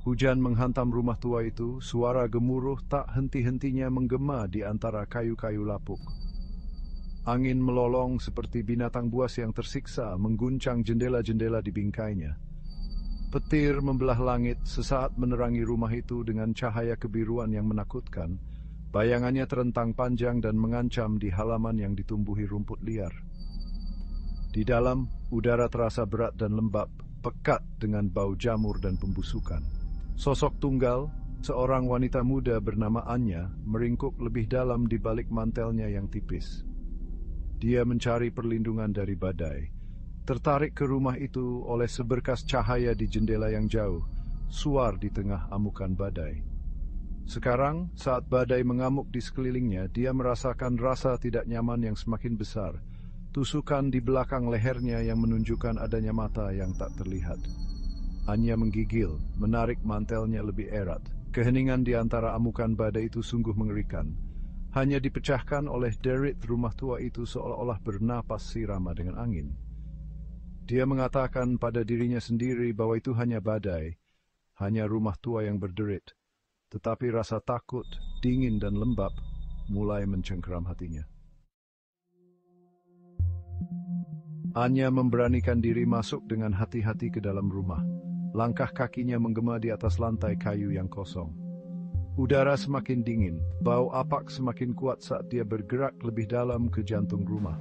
Hujan menghantam rumah tua itu, suara gemuruh tak henti-hentinya menggema di antara kayu-kayu lapuk. Angin melolong seperti binatang buas yang tersiksa, mengguncang jendela-jendela di bingkainya. Petir membelah langit, sesaat menerangi rumah itu dengan cahaya kebiruan yang menakutkan. Bayangannya terentang panjang dan mengancam di halaman yang ditumbuhi rumput liar. Di dalam, udara terasa berat dan lembab, pekat dengan bau jamur dan pembusukan. Sosok tunggal, seorang wanita muda bernama Anya, meringkuk lebih dalam di balik mantelnya yang tipis. Dia mencari perlindungan dari badai. Tertarik ke rumah itu oleh seberkas cahaya di jendela yang jauh, suar di tengah amukan badai. Sekarang, saat badai mengamuk di sekelilingnya, dia merasakan rasa tidak nyaman yang semakin besar. Tusukan di belakang lehernya yang menunjukkan adanya mata yang tak terlihat. Anya menggigil, menarik mantelnya lebih erat. Keheningan di antara amukan badai itu sungguh mengerikan. Hanya dipecahkan oleh derit rumah tua itu seolah-olah bernapas sirama dengan angin. Dia mengatakan pada dirinya sendiri bahwa itu hanya badai, hanya rumah tua yang berderit. Tetapi rasa takut, dingin dan lembab mulai mencengkeram hatinya. Anya memberanikan diri masuk dengan hati-hati ke dalam rumah. Langkah kakinya menggema di atas lantai kayu yang kosong. Udara semakin dingin, bau apak semakin kuat saat dia bergerak lebih dalam ke jantung rumah.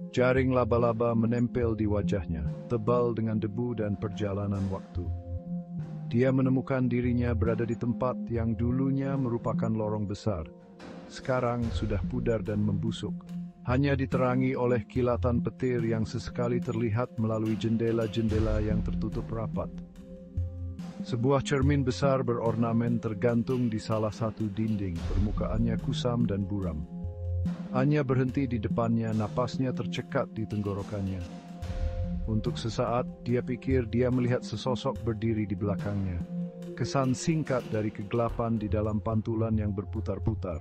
Jaring laba-laba menempel di wajahnya, tebal dengan debu dan perjalanan waktu. Dia menemukan dirinya berada di tempat yang dulunya merupakan lorong besar. Sekarang sudah pudar dan membusuk. Hanya diterangi oleh kilatan petir yang sesekali terlihat melalui jendela-jendela yang tertutup rapat. Sebuah cermin besar berornamen tergantung di salah satu dinding, permukaannya kusam dan buram. Anya berhenti di depannya, napasnya tercekat di tenggorokannya. Untuk sesaat, dia pikir dia melihat sesosok berdiri di belakangnya. Kesan singkat dari kegelapan di dalam pantulan yang berputar-putar.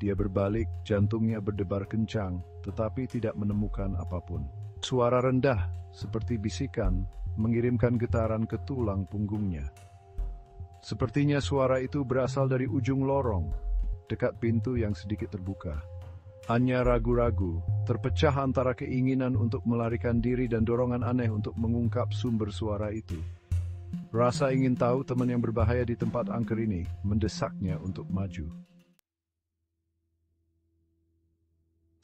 Dia berbalik, jantungnya berdebar kencang, tetapi tidak menemukan apapun. Suara rendah, seperti bisikan, mengirimkan getaran ke tulang punggungnya. Sepertinya suara itu berasal dari ujung lorong, dekat pintu yang sedikit terbuka. Anya ragu-ragu, terpecah antara keinginan untuk melarikan diri dan dorongan aneh untuk mengungkap sumber suara itu. Rasa ingin tahu teman yang berbahaya di tempat angker ini mendesaknya untuk maju.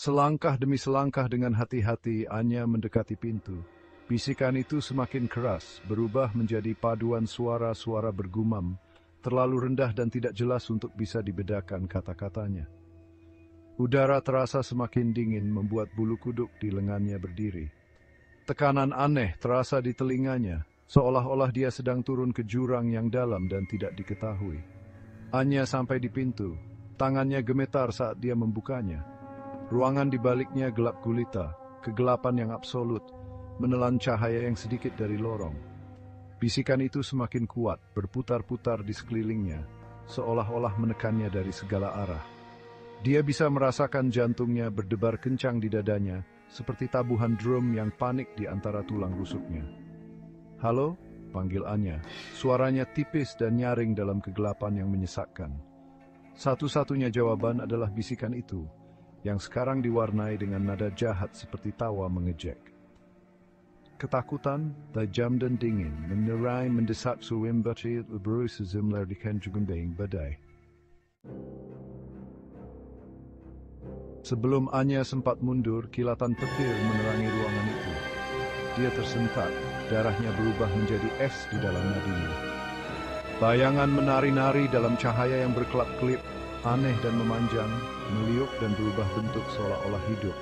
Selangkah demi selangkah dengan hati-hati, Anya mendekati pintu. Bisikan itu semakin keras, berubah menjadi paduan suara-suara bergumam, terlalu rendah dan tidak jelas untuk bisa dibedakan kata-katanya. Udara terasa semakin dingin, membuat bulu kuduk di lengannya berdiri. Tekanan aneh terasa di telinganya, seolah-olah dia sedang turun ke jurang yang dalam dan tidak diketahui. Anya sampai di pintu, tangannya gemetar saat dia membukanya. Ruangan di baliknya gelap gulita, kegelapan yang absolut, menelan cahaya yang sedikit dari lorong. Bisikan itu semakin kuat, berputar-putar di sekelilingnya, seolah-olah menekannya dari segala arah. Dia bisa merasakan jantungnya berdebar kencang di dadanya, seperti tabuhan drum yang panik di antara tulang rusuknya. "Halo?" panggil Anya. Suaranya tipis dan nyaring dalam kegelapan yang menyesakkan. Satu-satunya jawaban adalah bisikan itu, yang sekarang diwarnai dengan nada jahat seperti tawa mengejek. Ketakutan, tajam dan dingin, menyerai mendesak suwimbaci berusaha melarikan jugumbing badai. Sebelum Anya sempat mundur, kilatan petir menerangi ruangan itu. Dia tersentak, darahnya berubah menjadi es di dalam nadinya. Bayangan menari-nari dalam cahaya yang berkelap-kelip, aneh dan memanjang, meliuk dan berubah bentuk seolah-olah hidup.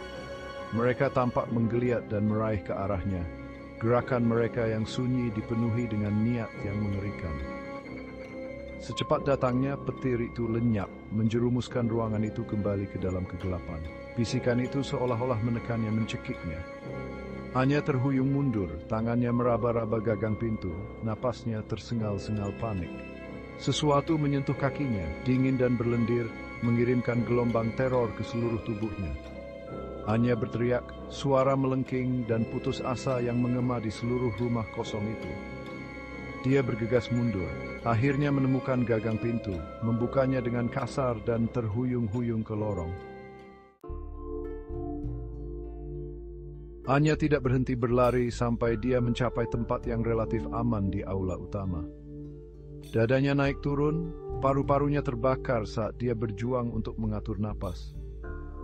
Mereka tampak menggeliat dan meraih ke arahnya. Gerakan mereka yang sunyi dipenuhi dengan niat yang mengerikan. Secepat datangnya, petir itu lenyap, menjerumuskan ruangan itu kembali ke dalam kegelapan. Bisikan itu seolah-olah menekannya, mencekiknya. Anya terhuyung mundur, tangannya meraba-raba gagang pintu, napasnya tersengal-sengal panik. Sesuatu menyentuh kakinya, dingin dan berlendir, mengirimkan gelombang teror ke seluruh tubuhnya. Anya berteriak, suara melengking dan putus asa yang mengema di seluruh rumah kosong itu. Dia bergegas mundur, akhirnya menemukan gagang pintu, membukanya dengan kasar dan terhuyung-huyung ke lorong. Anya tidak berhenti berlari sampai dia mencapai tempat yang relatif aman di aula utama. Dadanya naik turun, paru-parunya terbakar saat dia berjuang untuk mengatur napas.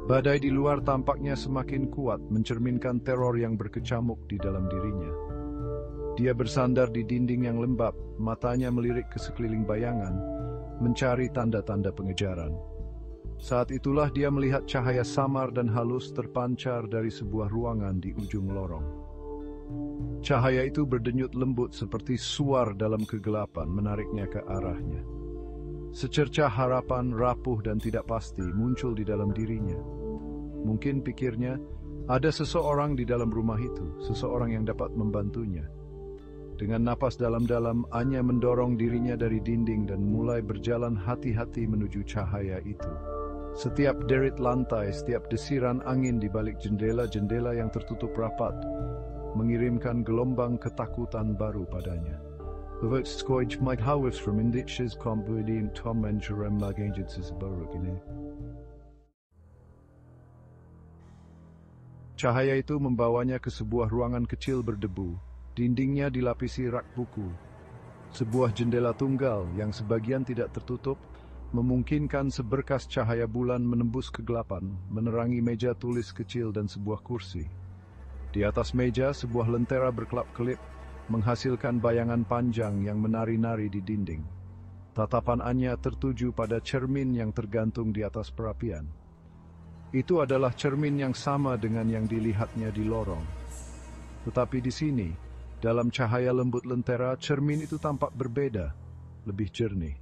Badai di luar tampaknya semakin kuat, mencerminkan teror yang berkecamuk di dalam dirinya. Dia bersandar di dinding yang lembab, matanya melirik ke sekeliling bayangan, mencari tanda-tanda pengejaran. Saat itulah dia melihat cahaya samar dan halus terpancar dari sebuah ruangan di ujung lorong. Cahaya itu berdenyut lembut seperti suar dalam kegelapan, menariknya ke arahnya. Secercah harapan rapuh dan tidak pasti muncul di dalam dirinya. Mungkin pikirnya, ada seseorang di dalam rumah itu, seseorang yang dapat membantunya. Dengan napas dalam-dalam, Anya mendorong dirinya dari dinding dan mulai berjalan hati-hati menuju cahaya itu. Setiap derit lantai, setiap desiran angin di balik jendela-jendela yang tertutup rapat, mengirimkan gelombang ketakutan baru padanya. Cahaya itu membawanya ke sebuah ruangan kecil berdebu. Dindingnya dilapisi rak buku. Sebuah jendela tunggal yang sebagian tidak tertutup memungkinkan seberkas cahaya bulan menembus kegelapan, menerangi meja tulis kecil dan sebuah kursi. Di atas meja, sebuah lentera berkelap-kelip menghasilkan bayangan panjang yang menari-nari di dinding. Tatapan Anya tertuju pada cermin yang tergantung di atas perapian. Itu adalah cermin yang sama dengan yang dilihatnya di lorong. Tetapi di sini, dalam cahaya lembut lentera, cermin itu tampak berbeda, lebih jernih.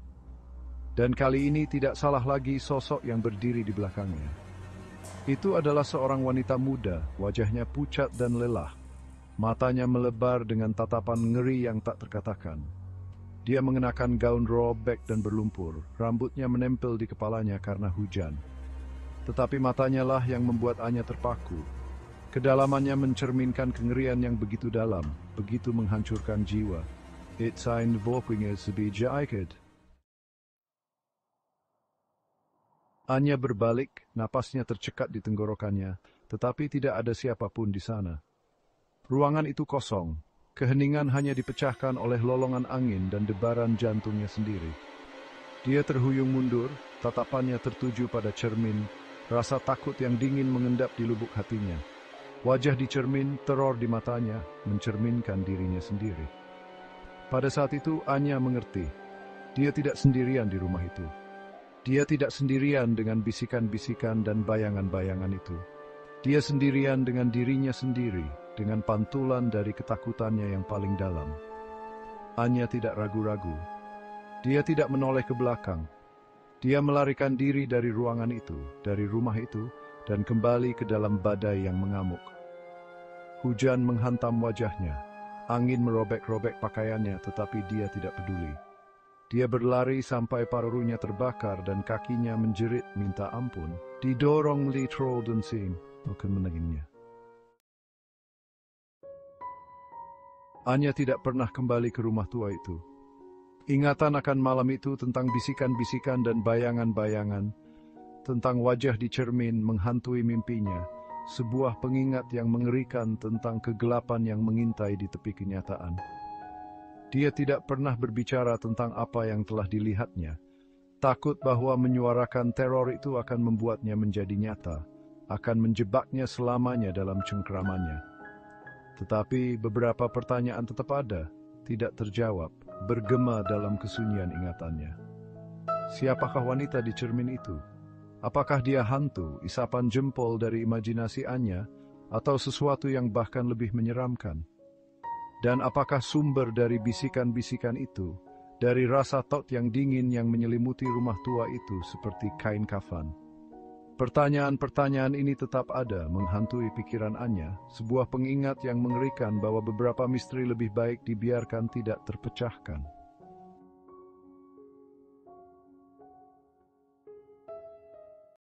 Dan kali ini tidak salah lagi sosok yang berdiri di belakangnya. Itu adalah seorang wanita muda, wajahnya pucat dan lelah. Matanya melebar dengan tatapan ngeri yang tak terkatakan. Dia mengenakan gaun robek dan berlumpur, rambutnya menempel di kepalanya karena hujan. Tetapi matanya lah yang membuat Anya terpaku. Kedalamannya mencerminkan kengerian yang begitu dalam, begitu menghancurkan jiwa. It's ein Vorpinges Bijaiket. Anya berbalik, napasnya tercekat di tenggorokannya, tetapi tidak ada siapapun di sana. Ruangan itu kosong, keheningan hanya dipecahkan oleh lolongan angin dan debaran jantungnya sendiri. Dia terhuyung mundur, tatapannya tertuju pada cermin, rasa takut yang dingin mengendap di lubuk hatinya. Wajah di cermin, teror di matanya, mencerminkan dirinya sendiri. Pada saat itu, Anya mengerti, dia tidak sendirian di rumah itu. Dia tidak sendirian dengan bisikan-bisikan dan bayangan-bayangan itu. Dia sendirian dengan dirinya sendiri, dengan pantulan dari ketakutannya yang paling dalam. Anya tidak ragu-ragu. Dia tidak menoleh ke belakang. Dia melarikan diri dari ruangan itu, dari rumah itu, dan kembali ke dalam badai yang mengamuk. Hujan menghantam wajahnya. Angin merobek-robek pakaiannya, tetapi dia tidak peduli. Dia berlari sampai paruhnya terbakar dan kakinya menjerit minta ampun. Didorong Li Troldensing, bukan menanginnya. Anya tidak pernah kembali ke rumah tua itu. Ingatan akan malam itu tentang bisikan-bisikan dan bayangan-bayangan, tentang wajah di cermin menghantui mimpinya, sebuah pengingat yang mengerikan tentang kegelapan yang mengintai di tepi kenyataan. Dia tidak pernah berbicara tentang apa yang telah dilihatnya, takut bahwa menyuarakan teror itu akan membuatnya menjadi nyata, akan menjebaknya selamanya dalam cengkramannya. Tetapi beberapa pertanyaan tetap ada, tidak terjawab, bergema dalam kesunyian ingatannya. Siapakah wanita di cermin itu? Apakah dia hantu, isapan jempol dari imajinasi Anya, atau sesuatu yang bahkan lebih menyeramkan? Dan apakah sumber dari bisikan-bisikan itu, dari rasa taut yang dingin yang menyelimuti rumah tua itu seperti kain kafan? Pertanyaan-pertanyaan ini tetap ada menghantui pikiran Anya, sebuah pengingat yang mengerikan bahwa beberapa misteri lebih baik dibiarkan tidak terpecahkan.